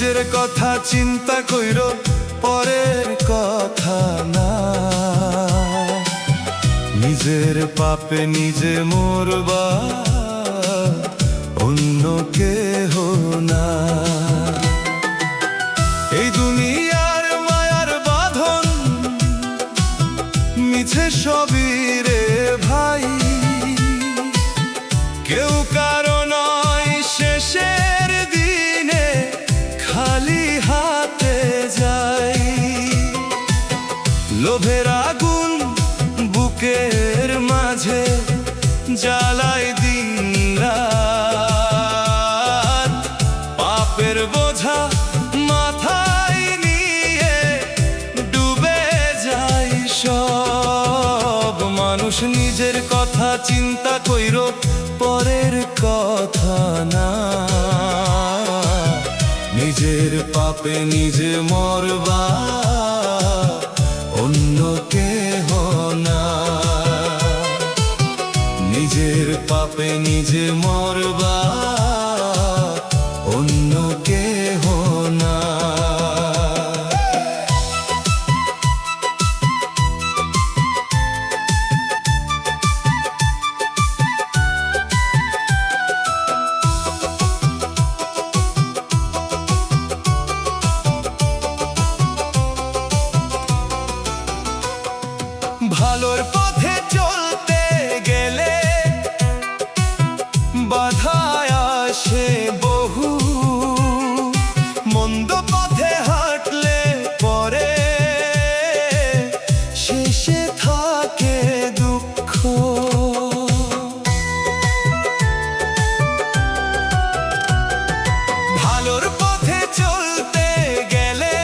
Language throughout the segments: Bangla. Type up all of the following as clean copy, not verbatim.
নিজের কথা চিন্তা কইরো, পরের কথা না। নিজের পাপে নিজে মরবা, অন্য কেহ না। এই দুনিয়ার মায়ার বাঁধন মিছে সবই রে ভাই, কেউ কারো নয় শেষের দিনে খালি হাতে যায়। লোভের আগুন বুকের মাঝে জ্বালায় দিন রাত, পাপের বোঝা মাথায় নিয়ে ডুবে যায় সব। মানুষ নিজের কথা চিন্তা কইরো, পরের কথা না। নিজের পাপে নিজে মরবা, অন্য কেহ না। নিজের পাপে নিজে মরবা, অন্য কেহ না। ভালোর পথে চলতে গেলে বাধায় আসে বহু, মন্দ পথে হাঁটলে পরে শেষে থাকে দুঃখ। ভালোর পথে চলতে গেলে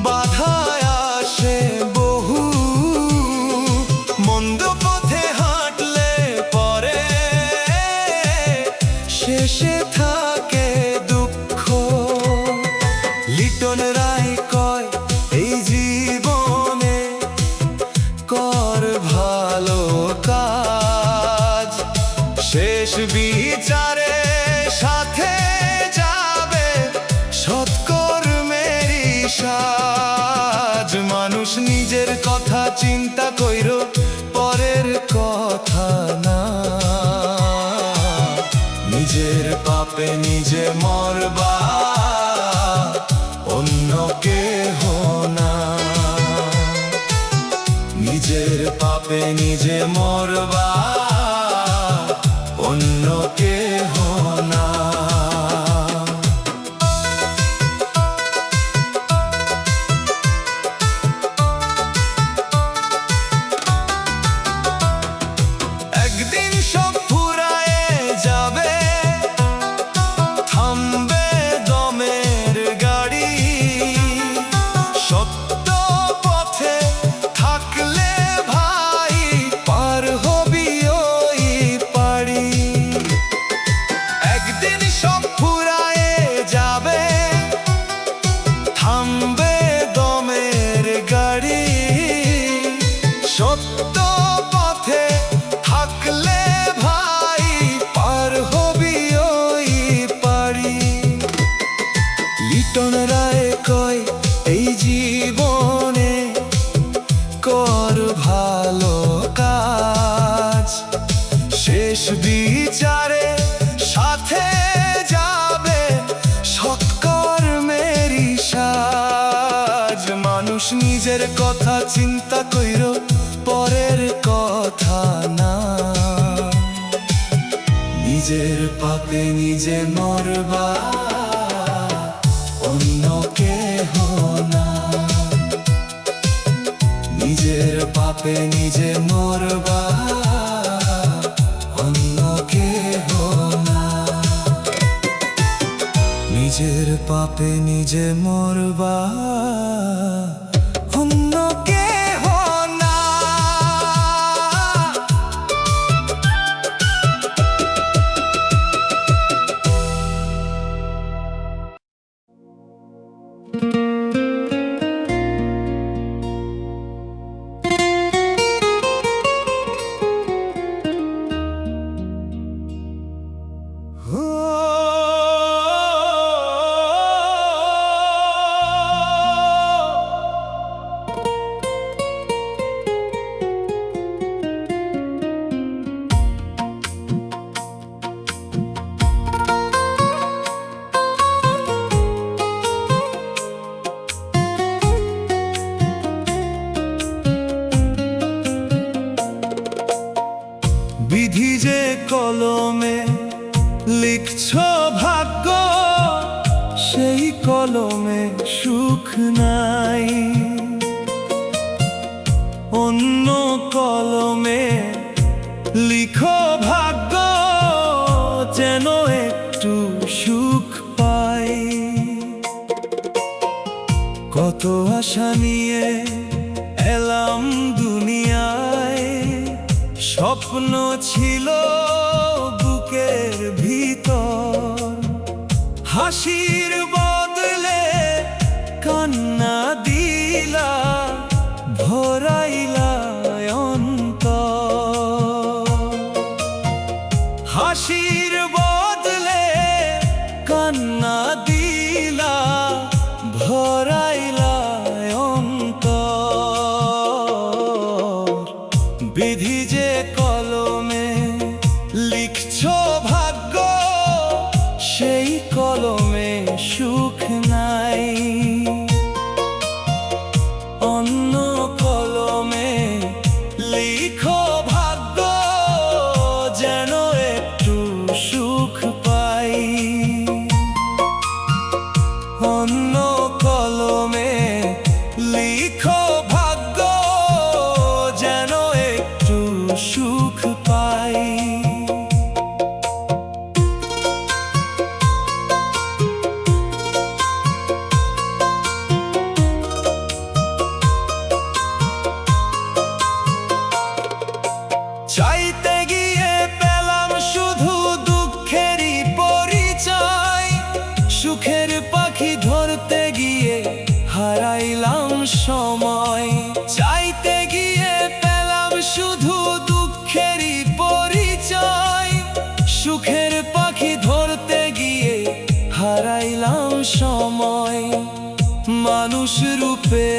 বাধায় আসে বহু, মন্দ পথে হাঁটলে পরে শেষে থাকে দুঃখ। লিটন রায় কয় এই জীবনে কর ভালো কাজ, শেষ বিচারে সাথে যাবে সৎকর্মেরই সাজ। মানুষ নিজের কথা চিন্তা কইরো, পরের কথা না। নিজের পাপে নিজে মরবা, অন্য কেহ না। নিজের পাপে নিজে মরবা, অন্য কেহ না। একদিন সব ফুরায়ে যাবে, থামবে দমের গাড়ি। সত্য পথে থাকলে ভাই পার হবি ওই পাড়ি। একদিন সব ফুরায়ে যাবে, থামবে দমের গাড়ি। সত্য পথে থাকলে ভাই পার হবি ওই পাড়ি। লিটন রায় কয় এই জীবনে কর ভালো কাজ, শেষ বিচারে সাথে যাবে সৎকর্মেরই সাজ। মানুষ নিজের কথা চিন্তা কইরো, পরের কথা না। নিজের পাপে নিজে মরবা, অন্য কেহ না। নিজের পাপে নিজে মরবা, অন্য কেহ না। নিজের পাপে নিজে মরবা, অন্য কেহ না। যে কলমে লিখছ ভাগ্য, সেই কলমে সুখ নাই। অন্য কলমে লিখো ভাগ্য, যেন একটু সুখ পাই। কত আশা নিয়ে এলাম দুনিয়ায়, স্বপ্ন ছিল বুকের ভিতর। হাসির বদলে কান্না দিলা, ভরাইলা অন্তর। হাসির বদলে কান্না দিলা, ভরাইলা অন্তর। বিধি যে কলমে লিখছ ভাগ্য, সেই কলমে সুখ নাই। অন্য কলমে লিখো ভাগ্য, যেন একটু সুখ পাই। অন্য কলমে লিখো ভাগ্য, যেন একটু সুখ পাই। চাইতে গিয়ে পেলাম শুধু দুঃখেরই পরিচয়, সুখের পাখি ধরতে গিয়ে হারাইলাম সময়। চাইতে গিয়ে পেলাম শুধু দুঃখেরই পরিচয়, সুখের পাখি ধরতে গিয়ে হারাইলাম সময়। মানুষ রূপে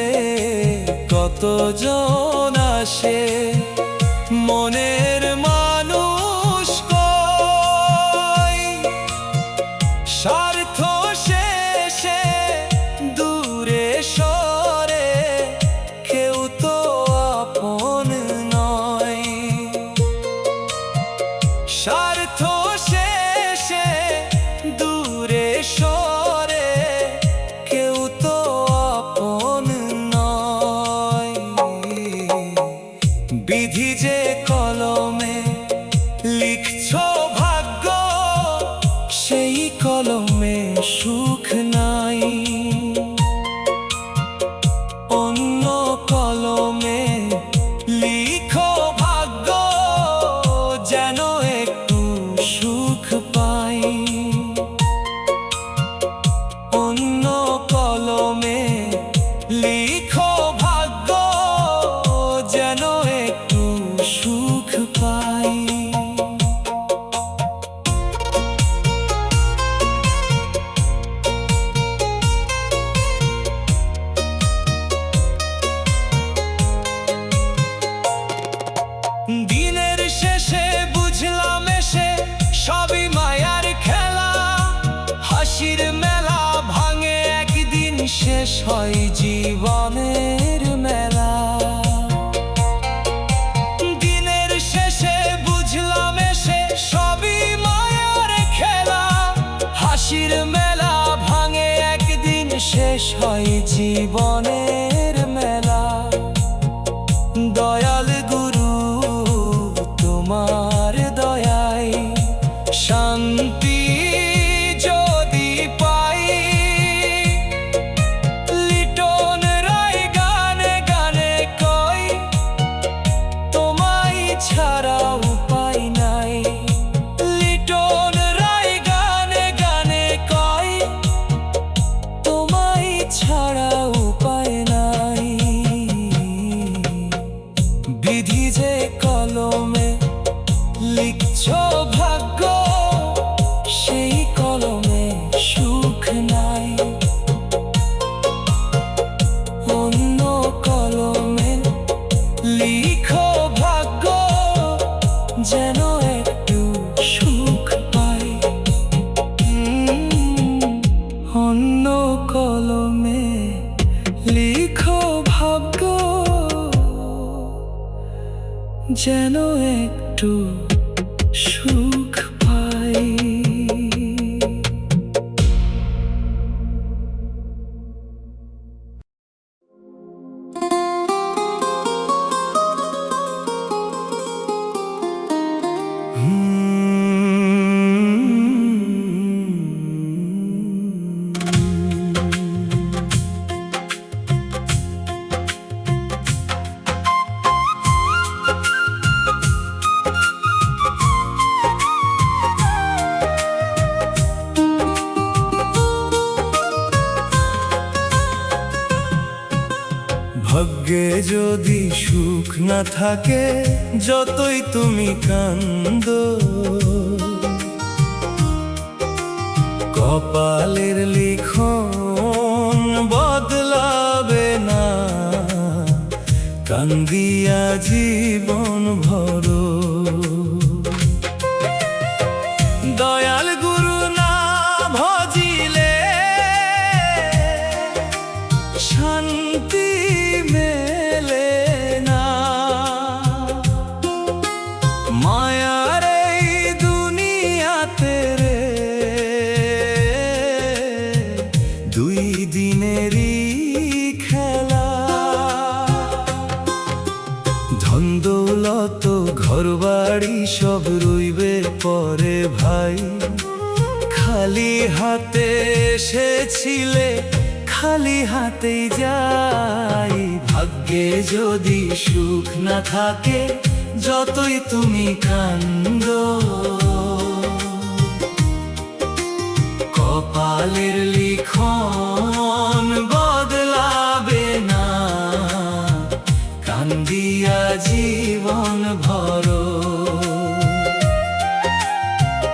কতজন আসে, মনের মানুষ কই। স্বার্থ শেষে দূরে সরে, কেউ তো আপন নয়। স্বার্থ শেষে দূরে সরে, কেউ তো আপন নয়। বিধি যে কলমে লিখছ ভাগ্য, সেই কলমে সুখ নাই। অন্য কলমে লিখো ভাগ্য, যেন একটু সুখ পাই। অন্য কলমে লিখো ভাগ্য, যেন একটু সুখ পাই। দিনের শেষে বুঝলাম এসে সবই মায়ার খেলা। হাসির মেলা ভাঙে একদিন, শেষ হয় জীবনের মেলা। দিনের শেষে বুঝলাম এসে সবই মায়ার খেলা। হাসির মেলা ভাঙে একদিন, শেষ হয় জীবনের মেলা। দয়াল গুরু তোমার দয়ায় শান্তি যদি পাই। লিটন রায় গানে গানে কই, তোমায় ছাড়া উপায় নাই। লিটন রায় গানে গানে কই, তোমায় ছাড়া উপায় নাই। বিধি যে কলমে লিখছ ভাগ্য, সেই কলমে সুখ নাই। অন্য কলমে লিখো ভাগ্য, যেন একটু সুখ পাই। অন্য কলমে লিখো ভাগ্য, যেন একটু সুখ পাই। ভাগ্যে যদি সুখ না থাকে, যতই তুমি কান্দো, কপালের লিখন বদলাবে না, কান্দিয়া জীবন ভরো। দয়াল গুরু না ভজিলে শান্তি মেলে না, মায়ার এই দুনিয়াতে রে দুই দিনেরই খেলা। ধন দৌলত ঘর বাড়ি সব রইবে পরে ভাই, খালি হাতে এসেছিলে খালি হাতেই যাই। ভাগ্যে যদি সুখ না থাকে, যতই তুমি কান্দো, কপালের লিখন বদলাবে না, কান্দিয়া জীবন ভরো।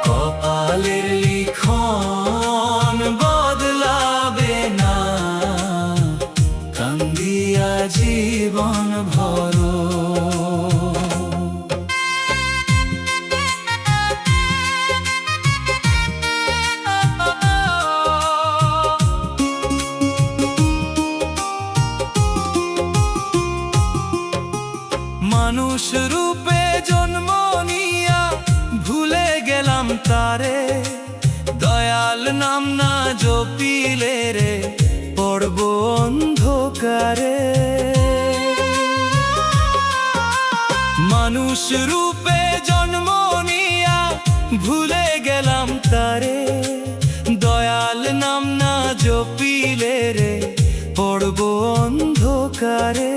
কপালের লিখন বদলাবে না, কান্দিয়া জীবন ভরো। মানুষ রূপে জন্ম নিয়া ভুলে গেলাম তারে, দয়াল নাম না জপিলে রে পড়ব অন্ধকারে। মানুষ রূপে জন্ম নিয়া ভুলে গেলাম তারে, দয়াল নাম না জপিলে রে পড়ব অন্ধকারে।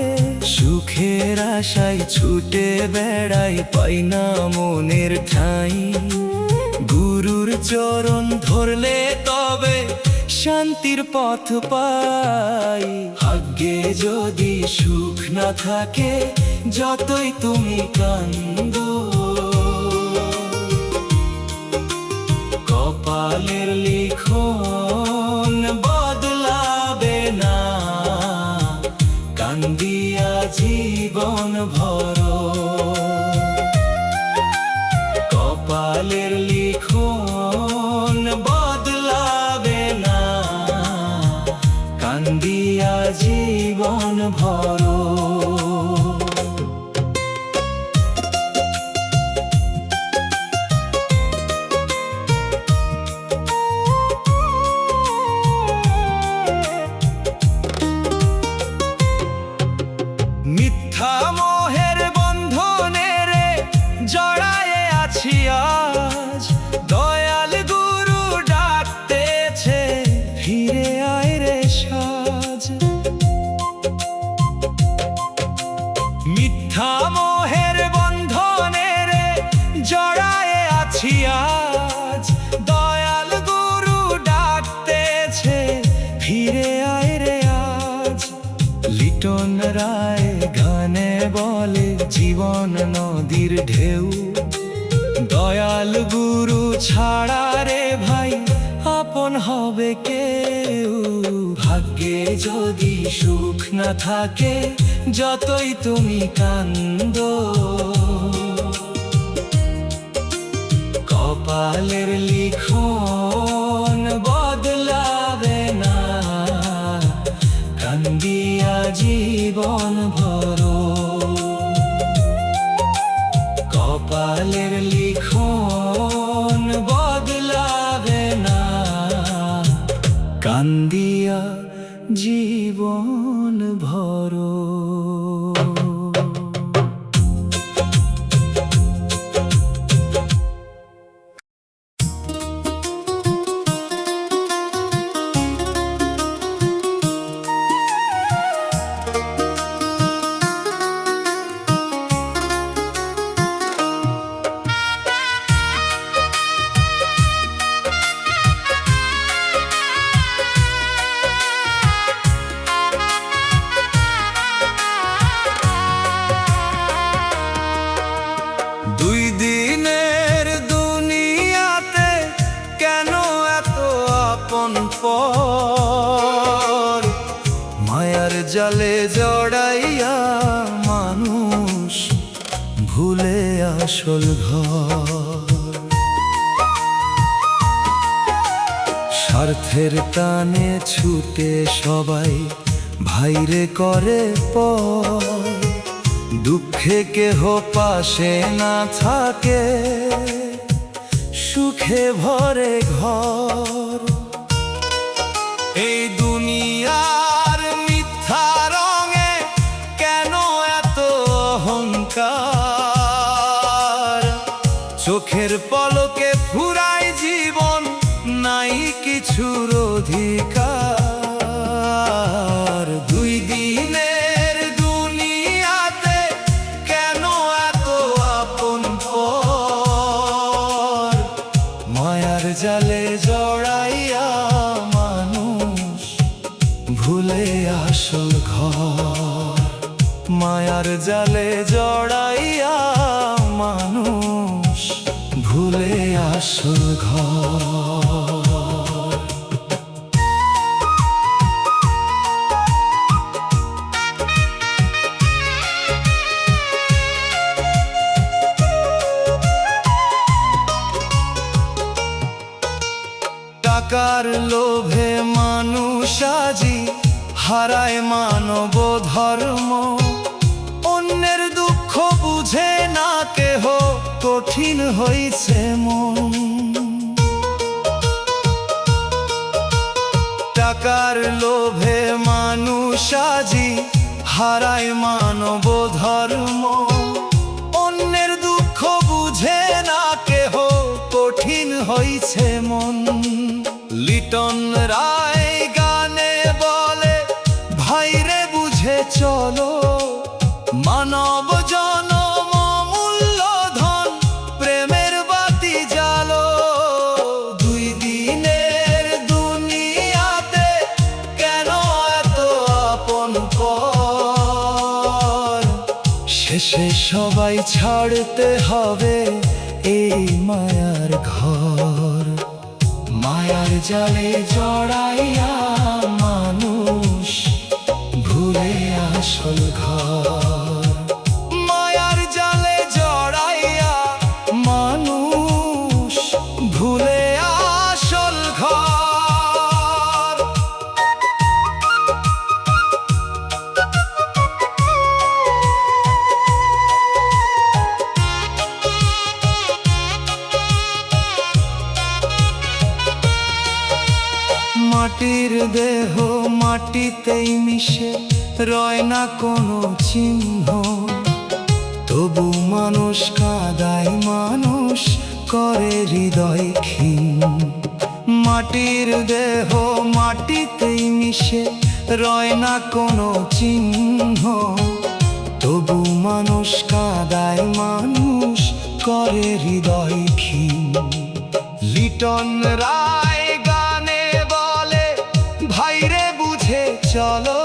সুখের আশায় ছুটে বেড়াই, পাই না মনের ঠাঁই, গুরুর চরণ ধরলে তবে শান্তির পথ পাই। ভাগ্যে যদি সুখ না থাকে, যতই তুমি কান্দো, কপালের লিখন বদলাবে না, কান্দিয়া জীবন ভরো। কপালের লিখন বদলাবে না, কান্দিয়া জীবন ভরো। মিথ্যা মোহের বন্ধনে রে জড়ায়ে আছি আজ, দয়াল গুরু ডাকতেছে ফিরে আয় রে সাজ। মিথ্যা মোহের বন্ধনে রে জড়ায়ে আছি আজ, দয়াল গুরু ডাকতেছে ফিরে আয় রে আজ। লিটন রায় গানে বলে জীবন নদীর ঢেউ, দয়াল গুরু ছাড়া রে ভাই আপন হবে কেউ। ভাগ্যে যদি সুখ না থাকে, যতই তুমি কান্দো, কপালের লিখন বদলাবে না, কান্দিয়া জীবন ভরো। কপালের লিখন দিয়া জীবন ভরো। দুই দিনের দুনিয়াতে কেন এত আপন পর, মায়ার জালে জড়াইয়া মানুষ ভুলে আসল ঘর। স্বার্থের টানে ছুটে সবাই ভাইরে করে পর, দুঃখে কেহ পাশে না থাকে, সুখে ভরে ঘর। এই দুনিয়ার মিথ্যা রঙে কেন এত অহংকার, চোখের পলকে ফুরায় জীবন, নাই কিছুর অধিকার। দুই দিনের দুনিয়াতে কেন এত আপন পর, মায়ার জালে জড়াইয়া মানুষ ভুলে আসল ঘর। মায়ার জালে জড়াইয়া মানুষ ভুলে আসল ঘর। টাকার লোভে মানুষ আজি হারায় মানব ধর্ম, অন্যের দুঃখ বুঝে না কেহ, কঠিন হইছে মন। টাকার লোভে মানুষ আজি হারায় মানব ধর্ম, অন্যের দুঃখ বুঝে না কেহ, কঠিন হইছে মন। লিটন রায় গানে বলে, ভাইরে বুঝে চলো, মানব জনম মূল্যধন, প্রেমের বাতি জ্বালো। দুই দিনের দুনিয়াতে কেন এত আপন পর, শেষে সবাই ছাড়তে হবে এই মায়ার ঘর। মায়ার জালে জড়াইয়া মানুষ ভুলে আসল ঘর। মায়ার জালে জড়াইয়া মানুষ ভুলে আসল ঘর। মাটির দেহ মাটিতেই মিশে, রয় না কোনো চিহ্ন, তবু মানুষ কাঁদায়, মানুষ করে হৃদয় ক্ষীণ। মাটির দেহ মাটিতেই মিশে, রয় না কোনো চিহ্ন, তবু মানুষ কাঁদায়, মানুষ করে হৃদয় ক্ষীণ। লিটন রায় গানে বলে, ভাইরে বুঝে চলো,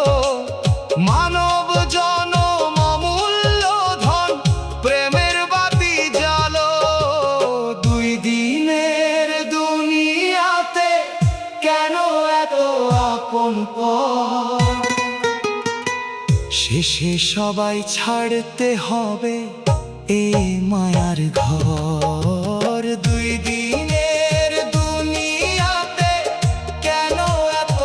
মানব জনম মূল্যধন, প্রেমের বাতি জ্বালো। দুই দিনের দুনিয়াতে কেন এত আপন পর, শেষে সবাই ছাড়তে হবে এই মায়ার ঘর। দুই দিনের দুনিয়াতে কেন এত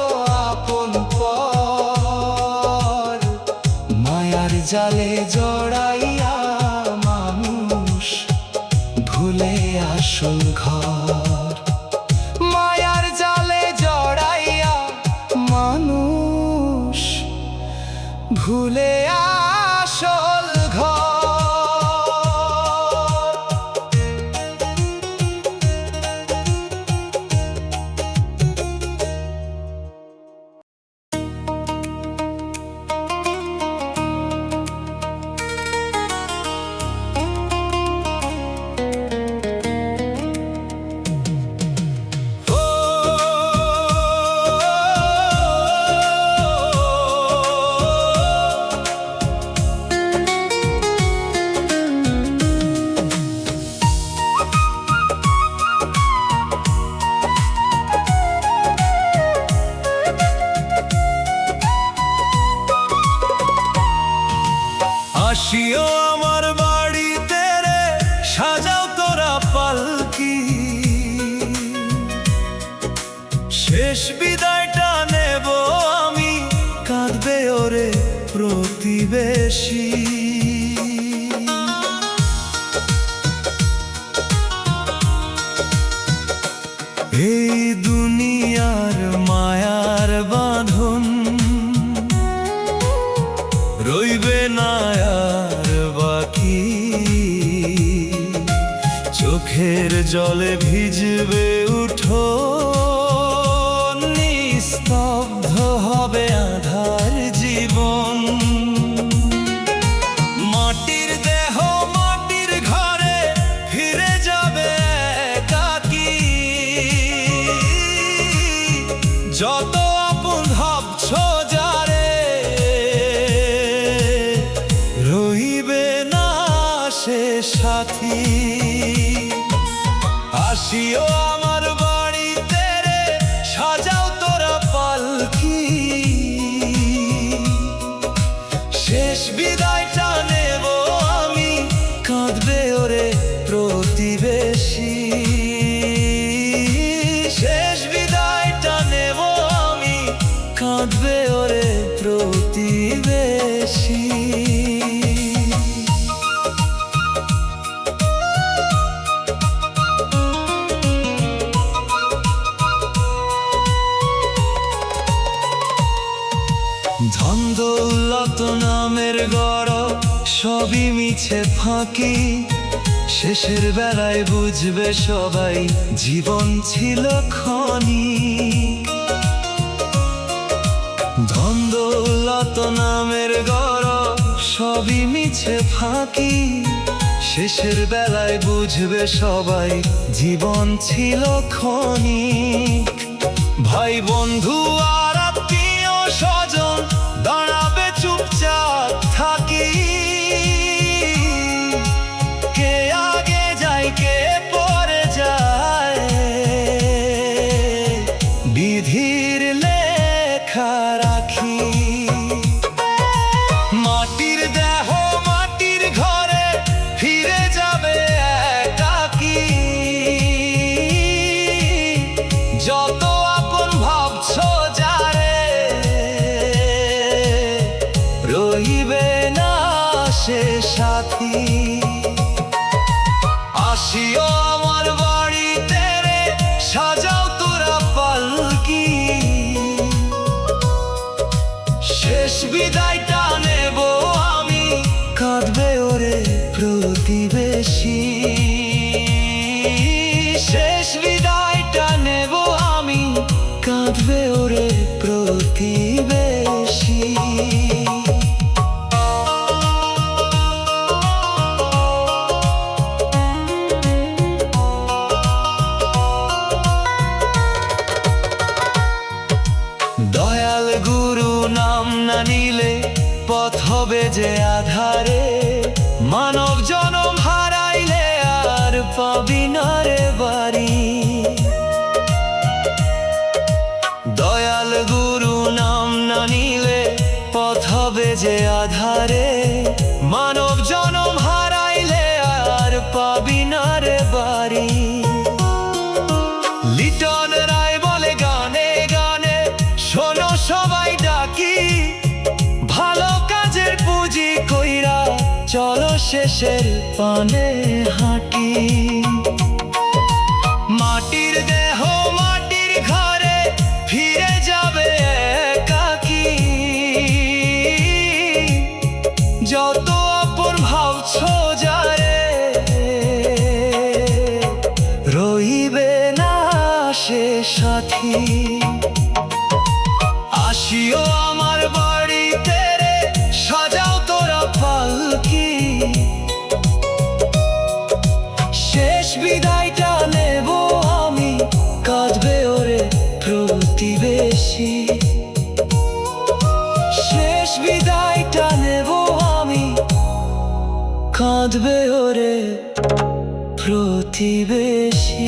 আপন পর, মায়ার জালে জড়াইয়া মানুষ ভুলে আসল ঘর। মায়ার জালে জড়াইয়া ভুলে আসল ঘর। আসিও আমার বাড়িতে রে, সাজাও তোরা পালকি, শেষ বিদায়টা নেব আমি, কাঁদবে ওরে প্রতিবেশী। এই দুনিয়ার মায়ার বাঁধন রইবে না আর বাকি, চোখের জলে ভিজবে উঠোন, নিস্তব্ধ হবে আঁধার জীবন। মাটির দেহ মাটির ঘরে ফিরে যাবে একাকী, যত আপন ভাবছ যারে রইবে না সে সাথী। আসিও আমার বাড়িতে রে, সাজাও তোরা পালকি, শেষ বিদায়টা নেব আমি, কাঁদবে ওরে প্রতিবেশী। শেষ বিদায়টা নেব আমি, কাঁদবে ওরে প্রতিবেশী। ধন দৌলত নামের গরব সবই মিছে ফাঁকি, শেষের বেলায় বুঝবে সবাই জীবন ছিল ক্ষণিক। ধন দৌলত নামের গরব সবই মিছে ফাঁকি, শেষের বেলায় বুঝবে সবাই জীবন ছিল ক্ষণিক। ভাই বন্ধু আর আত্মীয় স্বজন দাঁড়াবে চুপচাপ থাকি, কে আগে যায় কে পরে যায় বিধির লেখা রাখি। মাটির দেহ মাটির ঘরে ফিরে যাবে একাকী, যত আপন ভাবছ যারে রইবে না সে সাথী। আসিও আমার বাড়িতে রে, সাজাও তোরা পালকি, শেষ বিদায়টা নেব আমি, কাঁদবে ওরে প্রতিবেশী। শেষ বিদায়টা নেব আমি, কাঁদবে ওরে প্রতিবেশী। দয়াল গুরু নাম না নিলে পথ হবে যে আধারে, মানব জনম হারাইলে আর পাবি না রে বাড়ি। দয়াল গুরু নাম না নিলে পথ হবে যে আধারে, মানব জনম হারাইলে আর পাবি না রে বাড়ি। লিটন রায় বলে গানে গানে, শোনো সবাই ডাকি, ভালো কাজের পুঁজি কইরা চলো শেষের পানে হাঁটি। মাটির দেহ মাটির ঘরে ফিরে যাবে একাকী, সাথী। আসিও আমার বাড়িতে রে, সাজাও তোরা পালকি। শেষ বিদায়টা নেব আমি, কাঁদবে ওরে প্রতিবেশী। শেষ বিদায়টা নেব আমি, কাঁদবে ওরে প্রতিবেশী।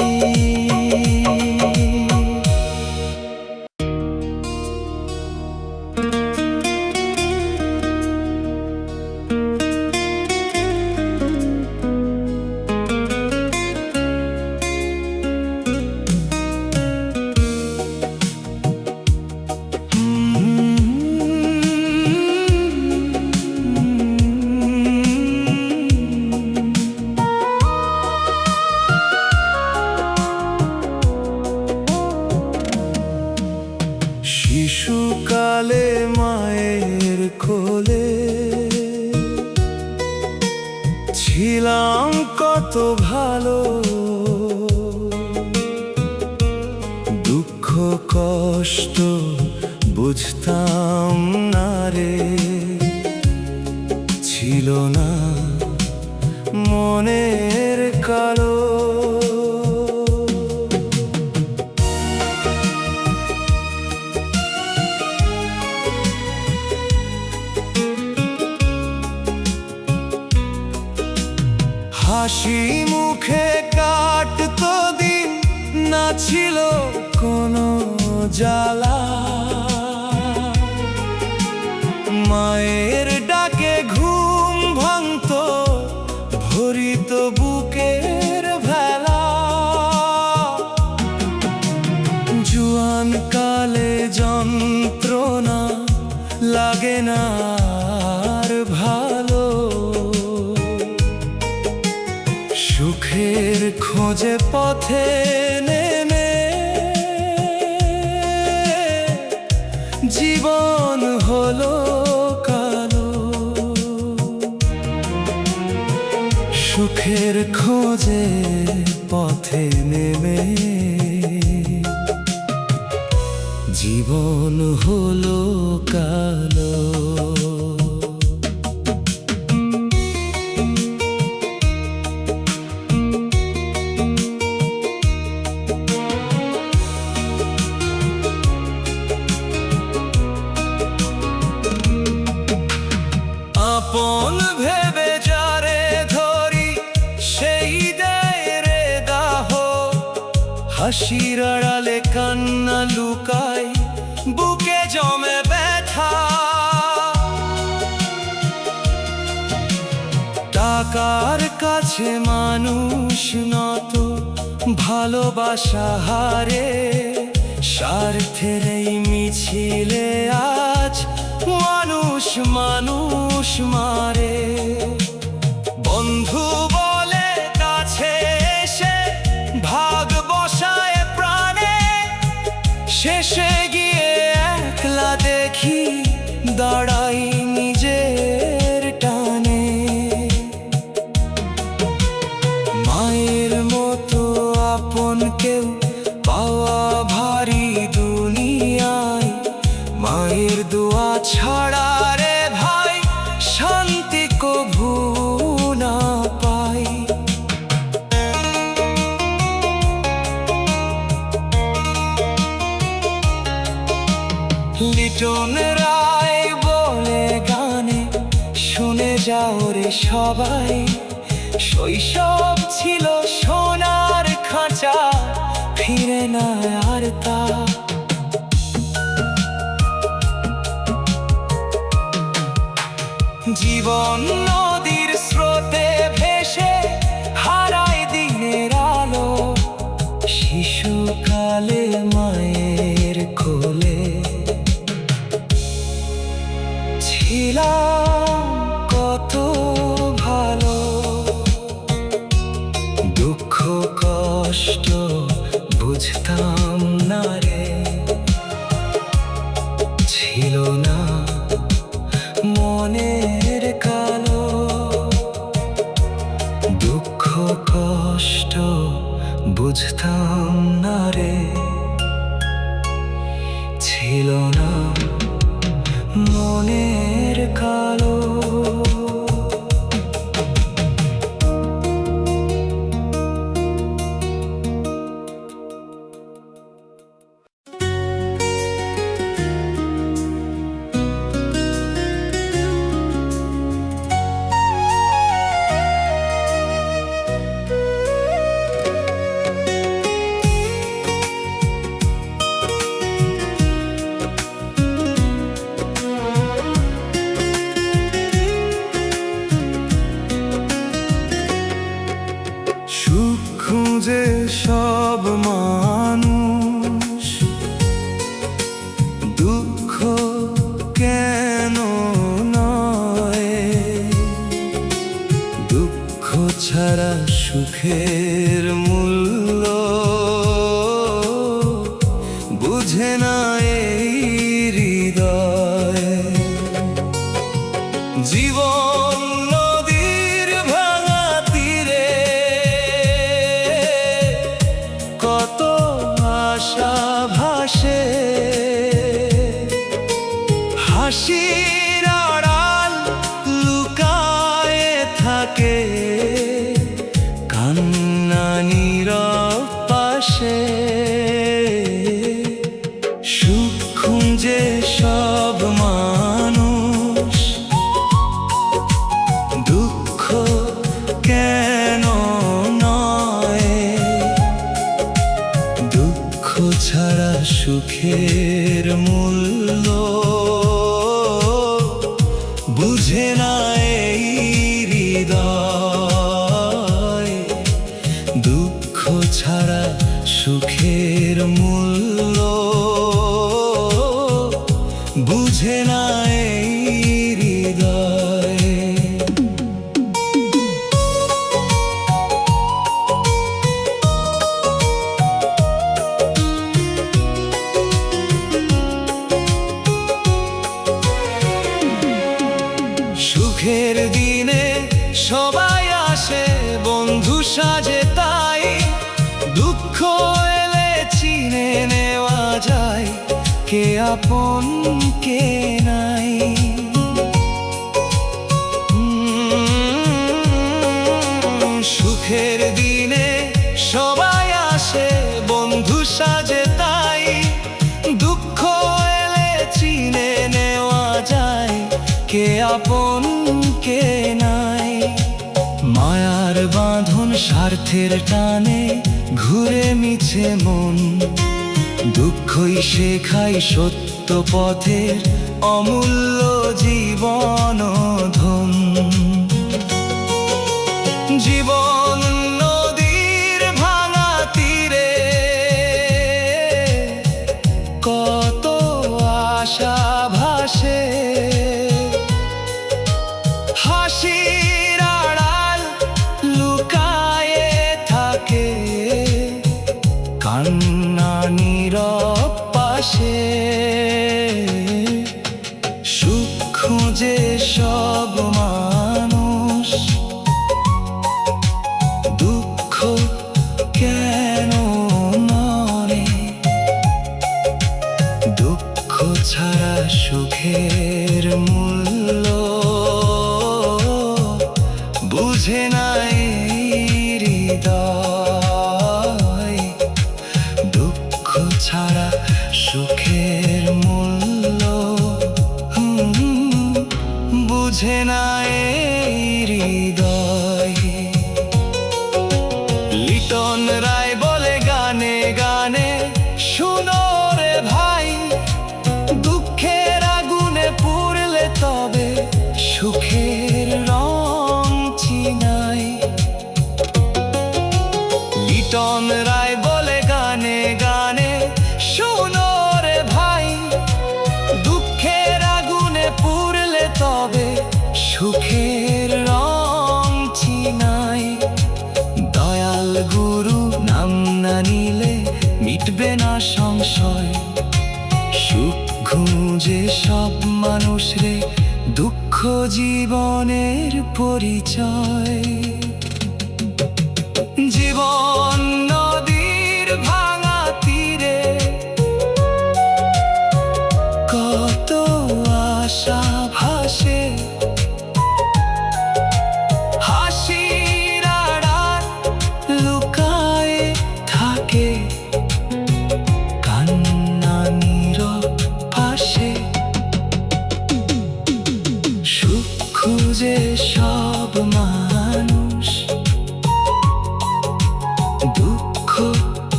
শিশুকালে মায়ের কোলে ছিলাম কত ভালো, দুঃখ কষ্ট বুঝতাম না রে, ছিল না মনের কালো। হাসি মুখে কাটতো দিন, না ছিল কোনো জ্বালা। মায়ের ডাকে ঘুম ভাঙতো, ভরিত বুকের ভেলা। জুয়ান কালে যন্ত্রণা লাগে না আর ভালো, সুখের খোঁজে পথে নেমে জীবন হলো কালো। সুখের খোঁজে পথে নেমে জীবন হলো কালো। আপন ভেবে যারে ধরি, সেই দেয় রে দাহ। হাসির আড়ালে কান্না লুকাই, বুকে জমে ব্যথা। টাকার কাছে মানুষ নত, ভালোবাসা হারে। স্বার্থের এই মিছিলে আজ মানুষ মানুষ মারে। বন্ধু বলে কাছে এসে ভাগ বসায় প্রাণে, শেষে গিয়ে একলা দেখি দাঁড়াই নিজের টানে। মায়ের মতো আপন কেউ পাওয়া ভারী দুনিয়ায়, মায়ের দোয়া ছাড়া রে ভাই শান্তি কভু না পাই। লিটন রায় বলে গানে, শুনে যাও রে সবাই। শৈশব ছিল সোনার খাঁচা, ফিরে না আর তা। জীবন নদীর স্রোতে ভেসে হারায় দিনের আলো। শিশুকালে মায়ের কোলে ছিলাম কত ভালো, দুঃখ কষ্ট বুঝতাম না রে, ছিল না মনের কালো। দুঃখ কষ্ট বুঝতাম না রে। ছিল না মনের কালো। সুখ খুঁজে সব মানুষ, দুঃখ কেন নয়? দুঃখ ছাড়া সুখের মূল্য বুঝে না এই হৃদয়। জীবন নদীর ভাঙা তীরে, কত আশা ভাসে। হাসির আড়াল লুকায়ে থাকে, কান্না নীরব পাশে। সুখ খুঁজে সব মানুষ, দুঃখ কেন নয়? দুঃখ ছাড়া সুখের মূল্য বুঝে না এই হৃদয়। দুঃখ ছাড়া সুখের মূল্য বুঝে না এই হৃদয়। সুখের দিনে সবাই আসে বন্ধু সাজে, তাই দুঃখ এলে চিনে নেওয়া যায় কে আপন কে নাই। সুখের দিনে সবাই আসে বন্ধু সাজে, তাই দুঃখ এলে চিনে নেওয়া যায় কে আপন কে নাই। মায়ার বাঁধন স্বার্থের টানে ঘুরে মিছে মন, দুঃখই শেখাই সত্য পথের অমূল্য জীবন ধন। জীবন নদীর ভাঙা তীরে, কত আশা ভাসে। হাসির আড়াল লুকায়ে থাকে, কান্না নীরব পাশে। সুখ খুঁজে সব মানুষ, দুঃখ কেন নয়? দুঃখ ছাড়া সুখের মূল্য বুঝে না এই হৃদয়। দুঃখ ছাড়া সুখের মূল্য বুঝে না এই হৃদয়। লিটন রায় বলে গানে গানে, শুনো রে ভাই, দুঃখের আগুনে পুড়লে তবে সুখের রং চিনাই। লিটন রায় বলে গানে গানে, শুনো রে ভাই, দুঃখের আগুনে পুড়লে তবে সুখের রং চিনাই। দয়াল গুরু নাম না নিলে মিটবে না সংশয়, সুখ খুঁজে সব মানুষ রে, দুঃখ জীবনের পরিচয়। জীবন নদীর ভাঙা তীরে,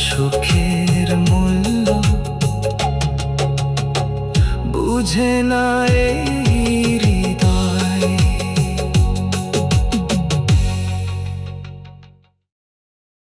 সুখের মূল্য বুঝে না এই